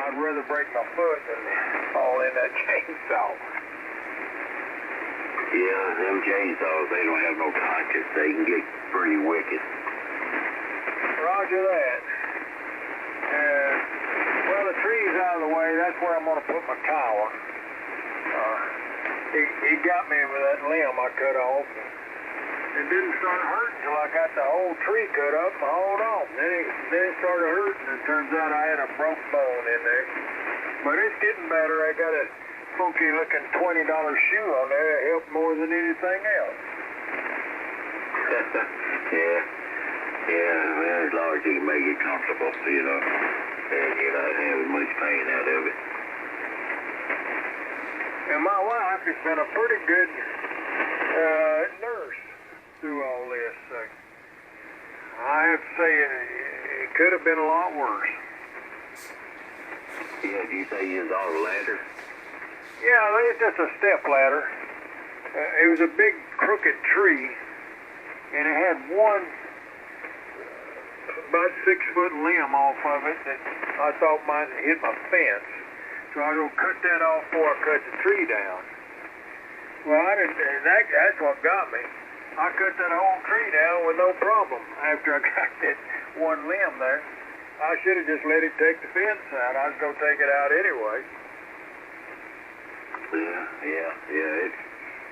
I'd rather break my foot than fall in that chainsaw. Yeah, them chainsaws, they don't have no conscience. They can get pretty wicked. Roger that. Well, the tree's out of the way. That's where I'm going to put my tower. He got me with that limb I cut off. It didn't start hurting until I got the whole tree cut up and hauled off. Then it started hurting, and it turns out I had a broke bone in there. But it's getting better. I got a funky-looking $20 shoe on there. It helped more than anything else. Yeah, well, as long as you can make it comfortable, you know, and you're not having much pain out of it. And my wife has been a pretty good nurse through all this. I have to say it could have been a lot worse. Yeah, do you say you was on a ladder? Yeah, it's just a step ladder. It was a big crooked tree, and it had one about 6-foot limb off of it that I thought might hit my fence. So I was going to cut that off before I cut the tree down. Well, I didn't, and that's what got me. I cut that whole tree down with no problem after I got that one limb there. I should have just let it take the fence out. I was going to take it out anyway. Yeah.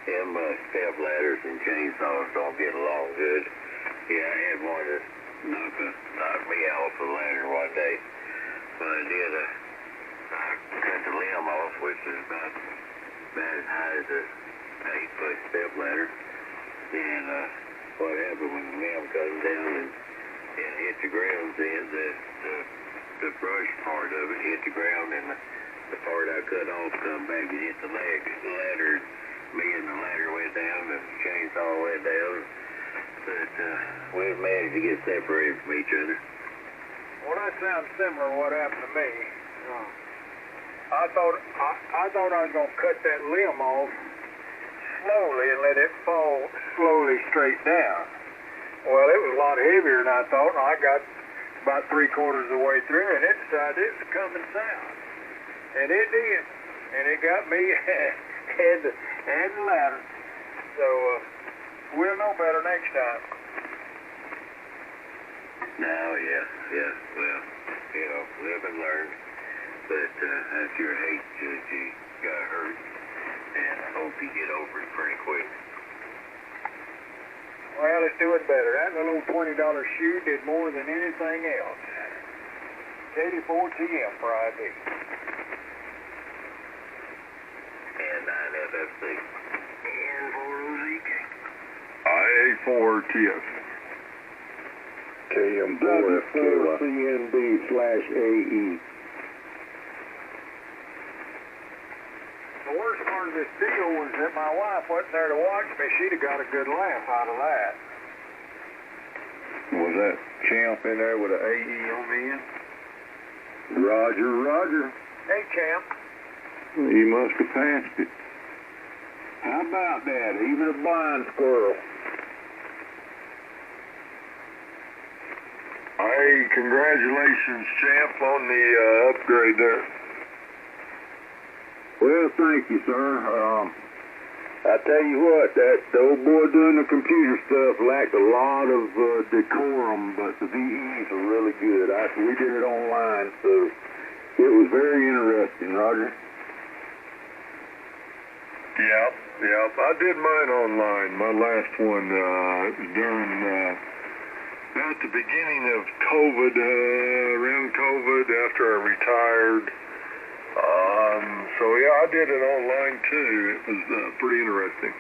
Them step ladders and chainsaws don't get along good. Yeah, I had one that knocked me off the ladder one day. But I did I cut the limb off, which is about as high as a 8-foot step ladder. And what happened when the limb comes down and hit the ground, then the brush part of it hit the ground, and the part I cut off come back and hit the ladder. Me and the ladder went down, the chainsaw went down. But we managed to get separated from each other. Well, that sounds similar to what happened to me. I thought I was going to cut that limb off slowly and let it fall slowly straight down. Well, it was a lot heavier than I thought, and I got about 3/4 of the way through, and it decided it was coming sound. And it did. And it got me and the ladder. So we'll know better next time. No, yeah. Well, you know, live and learn. But I sure hate that you got hurt, and I hope you get over it pretty quick. Well, it's doing better. That little $20 shoe did more than anything else. 84 TM for ID. And 9FFC. And for OZK. IA4TF. KM4CNB/AE. The worst part of this deal was that my wife wasn't there to watch me. She'd have got a good laugh out of that. Was that Champ in there with an AE on the end? Roger. Hey, Champ. He must have passed it. How about that? Even a blind squirrel. Hey, congratulations, Champ, on the upgrade there. Well, thank you, sir. I tell you what, the old boy doing the computer stuff lacked a lot of decorum, but the VEs are really good. We did it online, so it was very interesting, Roger. Yep. I did mine online. My last one during at the beginning of COVID, around COVID, after I retired. So yeah, I did it online too. It was pretty interesting.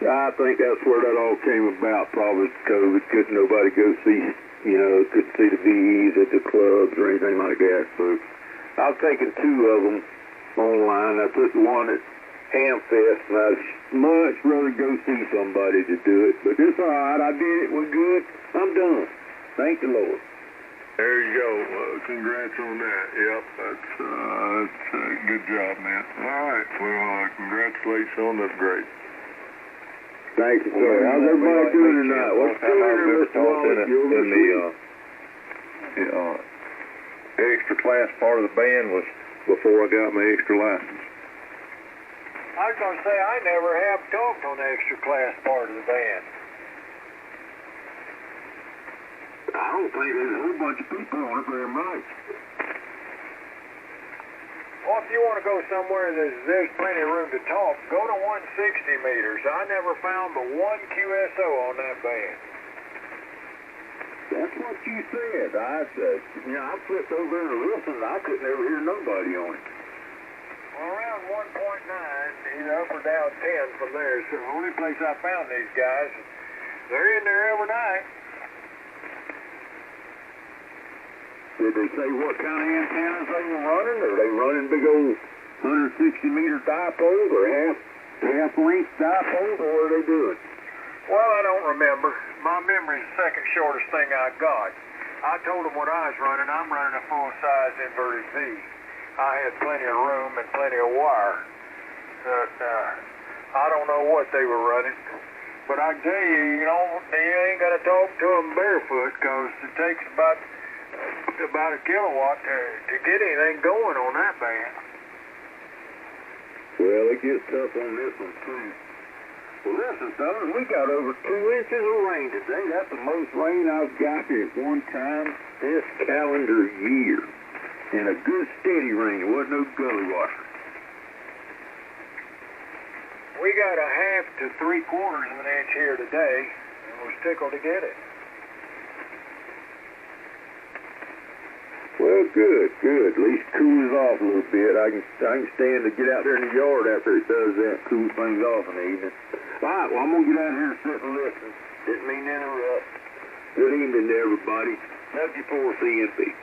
I think that's where that all came about, probably because couldn't nobody go see, couldn't see the VEs at the clubs or anything like that. So I've taken 2 of them online. I took one at Hamfest, and I'd much rather go see somebody to do it. But it's all right. I did it. We're good. I'm done. Thank the Lord. There you go. Congrats on that. Yep, that's a good job, man. All right. Well, congratulations on the upgrade. Thank you, sir. How's everybody doing tonight? What's going on, Mr. Wallace? extra class part of the band was before I got my extra license. I was going to say, I never have talked on the extra class part of the band. I don't think there's a whole bunch of people on it very much. Well, if you want to go somewhere there's plenty of room to talk, go to 160 meters. I never found but one QSO on that band. That's what you said. I flipped over there and listened. I couldn't ever hear nobody on it. Well, around 1.9, either up or down 10 from there. So the only place I found these guys, they're in there every night. Did they say what kind of antennas they were running? Are they running big old 160-meter dipoles or half-length dipoles, or what are they doing? Well, I don't remember. My memory's the second shortest thing I got. I told them what I was running. I'm running a full-size inverted V. I had plenty of room and plenty of wire. But I don't know what they were running. But I can tell you, you ain't got to talk to them barefoot, because it takes about a kilowatt to get anything going on that band. Well, it gets tough on this one, too. Well, listen, fellas, we got over 2 inches of rain today. That's the most rain I've got here at one time this calendar year. And a good steady rain. It wasn't no gully water. We got a half to 3/4 of an inch here today, and was tickled to get it. Well, good. At least cools off a little bit. I can stand to get out there in the yard after it does that, cool things off in the evening. All right, well, I'm going to get out here and sit and listen. Didn't mean to interrupt. Good evening to everybody. W4CNP.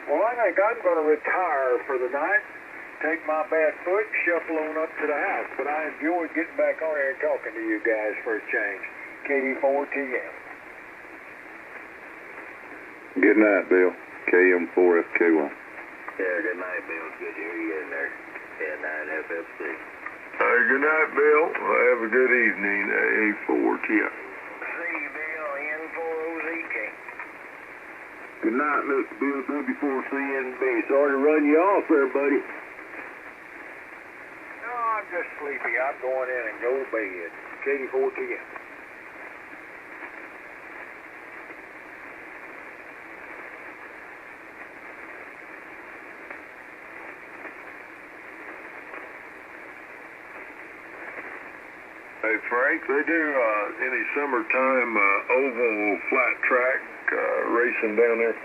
Well, I think I'm going to retire for the night, take my bad foot, and shuffle on up to the house. But I enjoyed getting back on here and talking to you guys for a change. KD4TM. Good night, Bill. KM4FK1. Yeah, good night, Bill. Good to hear you in there. Yeah, 9FFC. Good night, Bill. Have a good evening, A4TM. See you, Bill. N4OZK. Good night, Mr. Bill, W4CNB. Sorry to run you off there, buddy. No, I'm just sleepy. I'm going in and go to bed. KD4TM. Hey, Frank, they do any summertime oval flat track racing down there?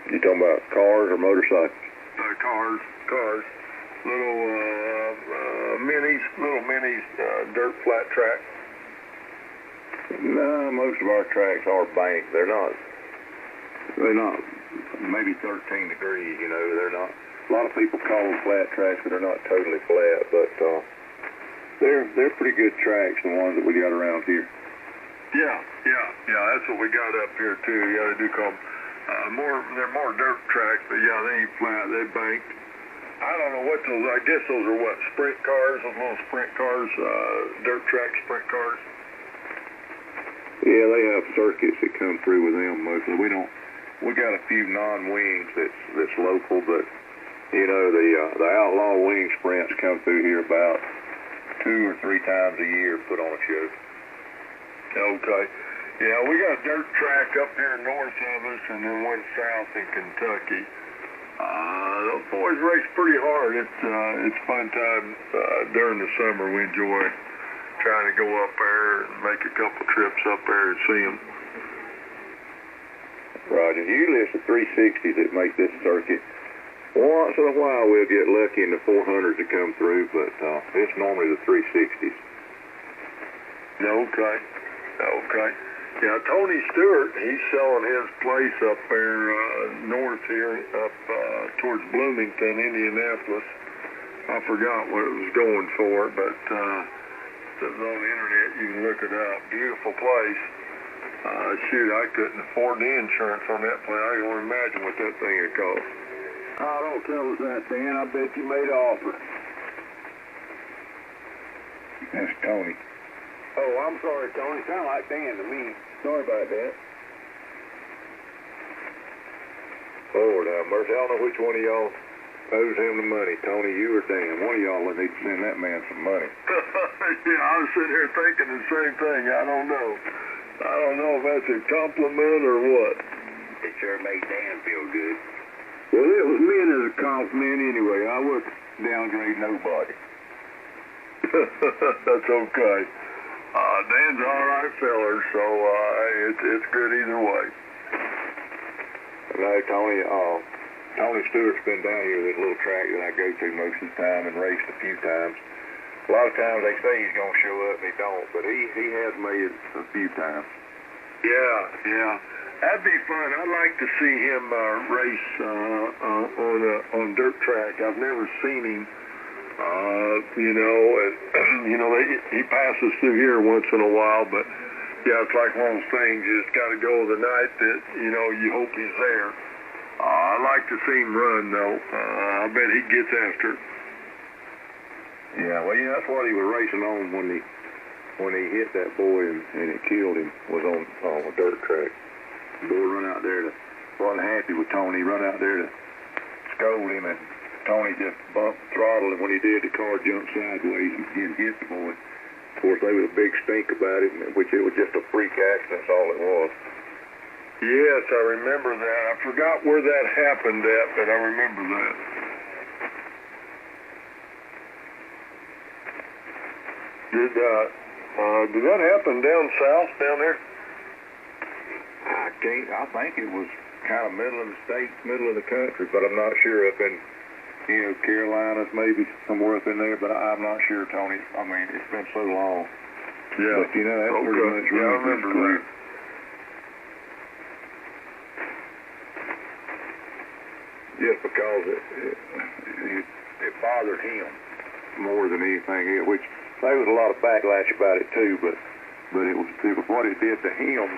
You talking about cars or motorcycles? Cars. Little minis, dirt flat track. No, most of our tracks are banked. They're not maybe 13 degrees, they're not. A lot of people call them flat tracks, but they're not totally flat, but they're pretty good tracks, the ones that we got around here. Yeah, that's what we got up here too. Yeah, they do call them they're more dirt tracks, but yeah, they ain't flat, they banked. I don't know what those, I guess those are what, sprint cars, those little sprint cars, dirt track sprint cars. Yeah, they have circuits that come through with them mostly. We got a few non-wings that's local, but the outlaw wing sprints come through here about 2 or 3 times a year, put on a show. Okay. Yeah, we got a dirt track up here north of us and then one south in Kentucky. Those boys race pretty hard. It's fun time during the summer. We enjoy trying to go up there and make a couple trips up there and see them. Roger. Usually it's the 360s that make this circuit. Once in a while we'll get lucky and the 400s to come through, but it's normally the 360s. Okay. Yeah, Tony Stewart, he's selling his place up there north here, up towards Bloomington, Indianapolis. I forgot what it was going for, but it's on the internet. You can look it up. Beautiful place. I couldn't afford the insurance on that place. I can only imagine what that thing would cost. I don't Don't tell us that, Dan. I bet you made an offer. That's Tony. Oh, I'm sorry, Tony. Sound like Dan to me. Sorry about that. Lord have mercy. I don't know which one of y'all owes him the money, Tony, you or Dan. One of y'all will need to send that man some money. Yeah, I was sitting here thinking the same thing. I don't know. I don't know if that's a compliment or what. It sure made Dan feel good. Well, it was meant as a compliment anyway. I wouldn't downgrade nobody. That's okay. Dan's an all right feller, so it's good either way. No, Tony Stewart's been down here with a little track that I go to most of the time and raced a few times. A lot of times they say he's going to show up and he don't, but he has made it a few times. Yeah. That'd be fun. I'd like to see him race on dirt track. I've never seen him. He passes through here once in a while, but yeah, it's like one of those things. You just got to go the night that you hope he's there. I'd like to see him run though. I bet he gets after it. Yeah, well, that's what he was racing on when he hit that boy and it killed him. Was on a dirt track. The boy run out there wasn't happy with Tony. He run out there to scold him, and Tony just bumped throttle, and when he did, the car jumped sideways and hit the boy. Of course, they was a big stink about it, which it was just a freak accident. That's all it was. Yes, I remember that. I forgot where that happened at, but I remember that. Did that happen down south, down there? I think it was kind of middle of the state, middle of the country, but I'm not sure. Up in, Carolinas, maybe somewhere up in there, but I'm not sure, Tony. I mean, it's been so long. Yeah. But, that's pretty much right. I remember that. Just because it bothered him more than anything else, which there was a lot of backlash about it too, but it was what it did to him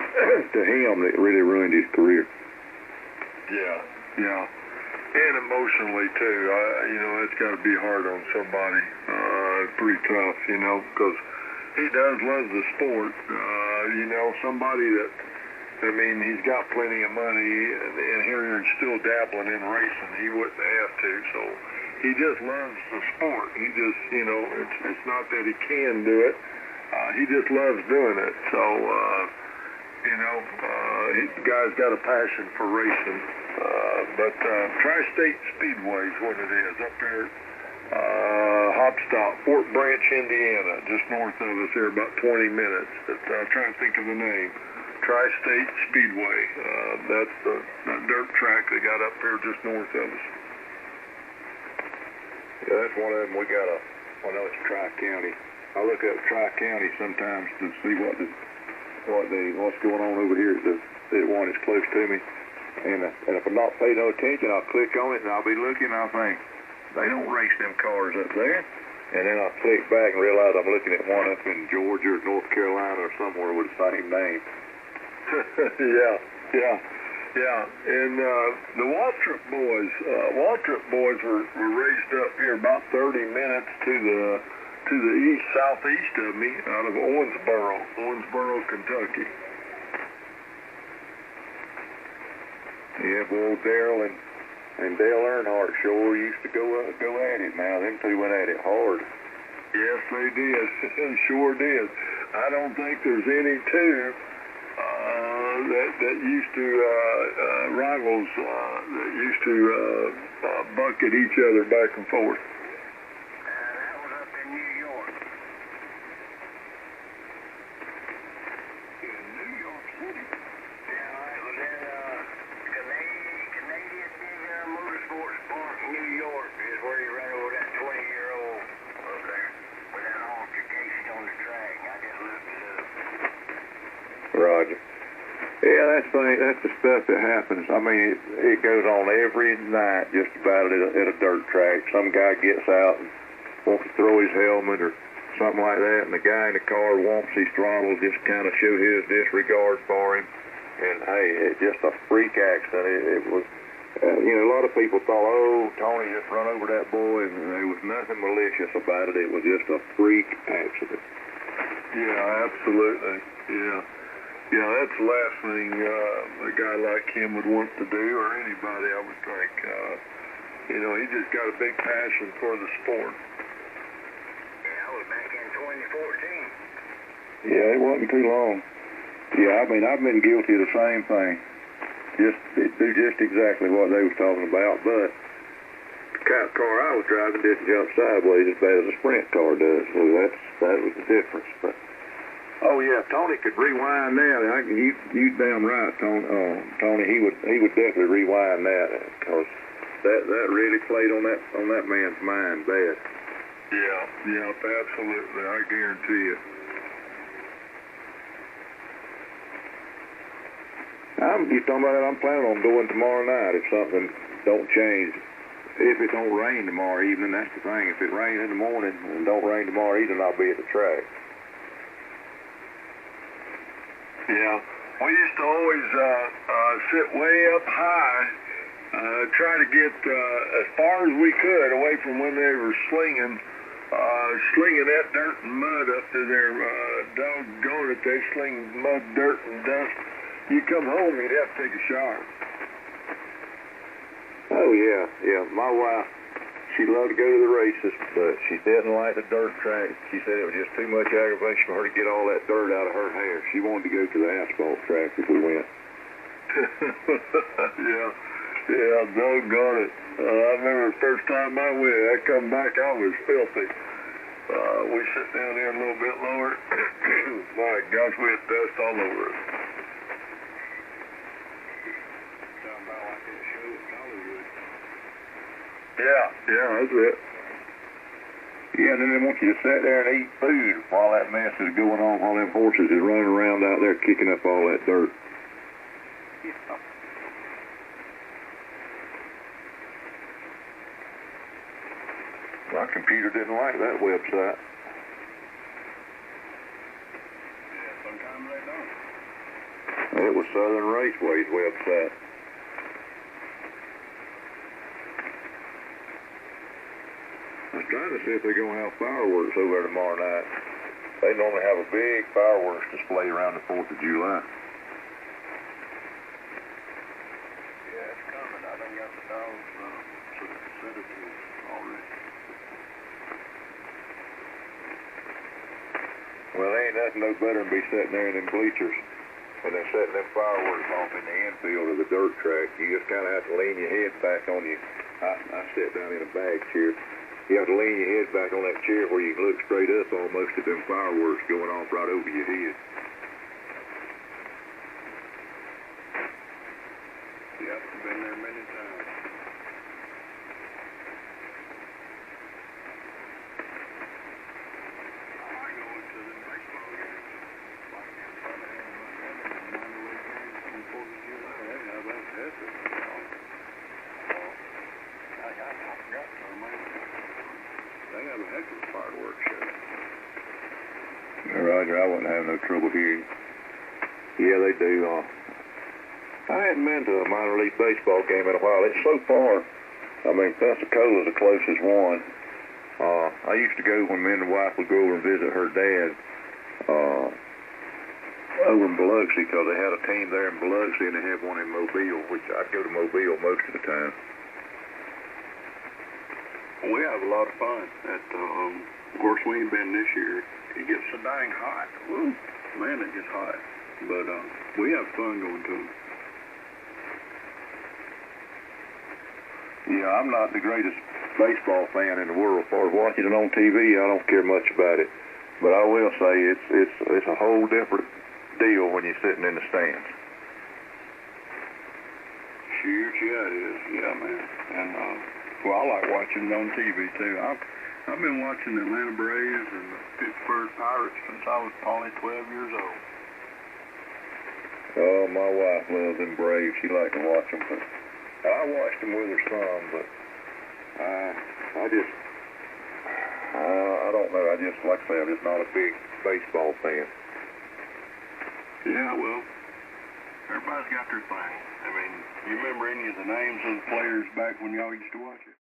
that really ruined his career. Yeah. And emotionally too. It's got to be hard on somebody. It's pretty tough, because he does love the sport. Somebody that, he's got plenty of money, and here he's still dabbling in racing. He wouldn't have to, so he just loves the sport. He just, it's not that he can do it. He just loves doing it. So, the guy's got a passion for racing. But Tri-State Speedway is what it is, up there Hopstop, Fort Branch, Indiana, just north of us here, about 20 minutes. But I'm trying to think of the name. Tri-State Speedway. That's the dirt track they got up here just north of us. Yeah, that's one of them. We got it's Tri-County. I look up Tri-County sometimes to see what's going on over here. The one that's close to me. And if I'm not paying no attention, I'll click on it and I'll be looking and I'll think, they don't race them cars up there. And then I'll click back and realize I'm looking at one up in Georgia or North Carolina or somewhere with the same name. Yeah. And the Waltrip boys were raced up here about 30 minutes to the southeast of me out of Owensboro, Kentucky. Yeah, boy, Daryl and Dale Earnhardt sure used to go at it. Now, them two went at it hard. Yes, they did. They sure did. I don't think there's any two that used to rivals that used to bucket each other back and forth. That was up in New York. In New York City. Yeah, it was in Canadian Motorsports Park, New York, is where he ran over that 20-year-old up there with that altercation on the track. I just looked it up. Roger. Yeah, that's the stuff that happens. I mean, it goes on every night just about at a dirt track. Some guy gets out and wants to throw his helmet or something like that, and the guy in the car wants his throttle, just kind of show his disregard for him. And hey, it's just a freak accident. It was You know, a lot of people thought, oh, Tony just run over that boy, and there was nothing malicious about it. It was just a freak accident. Yeah, absolutely. Yeah. Yeah, that's the last thing a guy like him would want to do, or anybody, I would think. You know, he just got a big passion for the sport. Yeah, I was back in 2014. Yeah, it wasn't too long. Yeah, I mean, I've been guilty of the same thing. Do just exactly what they was talking about, but the car I was driving didn't jump sideways as bad as a sprint car does, so that was the difference. But oh yeah, if Tony could rewind that, you damn right, Tony. He would definitely rewind that, because that really played on that man's mind bad. Yeah, absolutely. I guarantee it. You talking about that? I'm planning on going tomorrow night if something don't change. If it don't rain tomorrow evening, that's the thing. If it rains in the morning and don't rain tomorrow evening, I'll be at the track. Yeah, we used to always sit way up high, try to get as far as we could away from when they were slinging that dirt and mud up to their doggone it. They sling mud, dirt, and dust. You come home, you'd have to take a shower. Oh yeah. My wife, she loved to go to the races, but she didn't like the dirt track. She said it was just too much aggravation for her to get all that dirt out of her hair. She wanted to go to the asphalt track if we went. Yeah, doggone it. I remember the first time I went, I come back, I was filthy. We sit down there a little bit lower. My gosh, we had dust all over us. Yeah, that's it. Yeah, and then they want you to sit there and eat food while that mess is going on, while them horses is running around out there kicking up all that dirt. Yeah. My computer didn't like that website. Yeah, sometimes they don't. It was Southern Raceway's website. I was trying to see if they're going to have fireworks over there tomorrow night. They normally have a big fireworks display around the 4th of July. Yeah, it's coming. I done got the dogs sedatives already. Well, there ain't nothing no better than be sitting there in them bleachers and then setting them fireworks off in the infield of the dirt track. You just kind of have to lean your head back on you. I sit down in a bag chair. You have to lean your head back on that chair where you can look straight up almost at them fireworks going off right over your head. Yep, I've been there many times. I like going to the baseball games. Like in front of him and minor league games on 4th of July. Hey, how about that? I forgot so much. They have a heck of a fireworks show. Roger, I wouldn't have no trouble hearing. Yeah, they do. I hadn't been to a minor league baseball game in a while. It's so far. I mean, Pensacola's the closest one. I used to go when me and the wife would go over and visit her dad over in Biloxi, because they had a team there in Biloxi and they had one in Mobile, which I'd go to Mobile most of the time. We have a lot of fun. Of course, we ain't been this year. It gets so dang hot. Woo, man, it gets hot. But we have fun going to them. Yeah, I'm not the greatest baseball fan in the world. As far as watching it on TV, I don't care much about it. But I will say it's a whole different deal when you're sitting in the stands. Shoot, yeah, it is. Yeah, man. And well, I like watching it on TV too. I've been watching the Atlanta Braves and the Pittsburgh Pirates since I was probably 12 years old. Oh, my wife loves them Braves. She likes to watch them. But I watched them with her son, but I don't know. I just, like I say, I'm just not a big baseball fan. Yeah, well, Everybody's got their thing. I mean, you remember any of the names of the players back when y'all used to watch it?